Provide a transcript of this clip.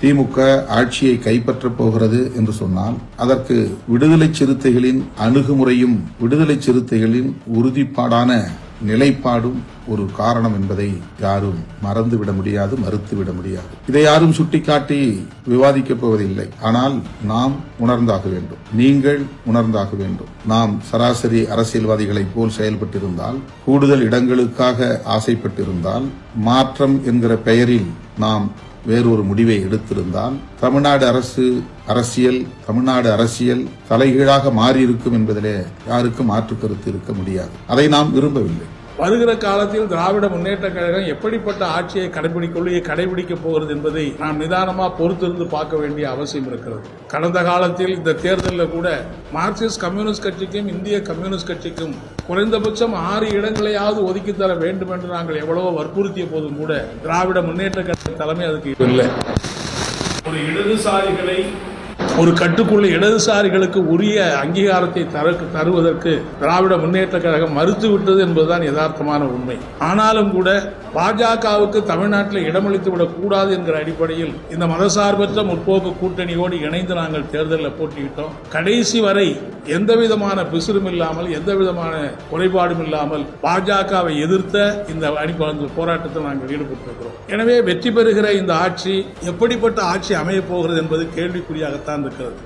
திமுக ஆட்சியை கைப்பற்றப் போகிறது என்று சொன்னால் அதற்கு விடுதலை சிறுத்தைகளின் அணுகுமுறையும் விடுதலை சிறுத்தைகளின் உறுதிப்பாடான நிலைப்பாடும் ஒரு காரணம் என்பதை யாரும் மறந்துவிட முடியாது, மறுத்துவிட முடியாது. இதை யாரும் சுட்டிக்காட்டி விவாதிக்கப் போவதில்லை. ஆனால் நாம் உணர்ந்தாக வேண்டும், நீங்கள் உணர்ந்தாக வேண்டும். நாம் சராசரி அரசியல்வாதிகளைப் போல் செயல்பட்டிருந்தால், கூடுதல் இடங்களுக்காக ஆசைப்பட்டிருந்தால், மாற்றம் என்கிற பெயரில் நாம் வேறொரு முடிவை எடுத்திருந்தால் தமிழ்நாடு அரசியல் தலைகீழாக மாறியிருக்கும் என்பதிலே யாருக்கும் மாற்று கருத்து இருக்க முடியாது. அதை நாம் விரும்பவில்லை. வருகிற காலத்தில் திராவிட முன்னேற்ற கழகம் எப்படிப்பட்ட ஆட்சியை கடைபிடிக்கப் போகிறது என்பதை நாம் நிதானமா பொறுத்திருந்து பார்க்க வேண்டிய அவசியம் இருக்கிறது. கடந்த காலத்தில் இந்த தேர்தலில் கூட மார்க்சிஸ்ட் கம்யூனிஸ்ட் கட்சிக்கும் இந்திய கம்யூனிஸ்ட் கட்சிக்கும் குறைந்தபட்சம் 6 இடங்களையாவது ஒதுக்கி தர வேண்டும் என்று நாங்கள் எவ்வளவோ வற்புறுத்திய போதும் கூட திராவிட முன்னேற்ற கழக தலைமை அதுக்கு இல்லை. ஒரு கட்டுக்குள்ள இடதுசாரிகளுக்கு உரிய அங்கீகாரத்தை தருவதற்கு திராவிட முன்னேற்ற கழகம் மறுத்துவிட்டது என்பதுதான் யதார்த்தமான உண்மை. ஆனாலும் கூட பாஜகவுக்கு தமிழ்நாட்டில் இடமளித்து விடக் கூடாது என்கிற அடிப்படையில் இந்த மதசார்பற்ற முற்போக்கு கூட்டணியோடு இணைந்து நாங்கள் தேர்தலில் போட்டியிட்டோம். கடைசி வரை எந்தவிதமான பிசுறும் இல்லாமல், எந்தவிதமான குறைபாடும் இல்லாமல் பாஜகவை எதிர்த்த இந்த போராட்டத்தில் நாங்கள் ஈடுபட்டிருக்கிறோம். எனவே வெற்றி பெறுகிற இந்த ஆட்சி எப்படிப்பட்ட ஆட்சி அமையப் போகிறது என்பது கேள்விக்குறியாகத்தான் இருக்கிறது.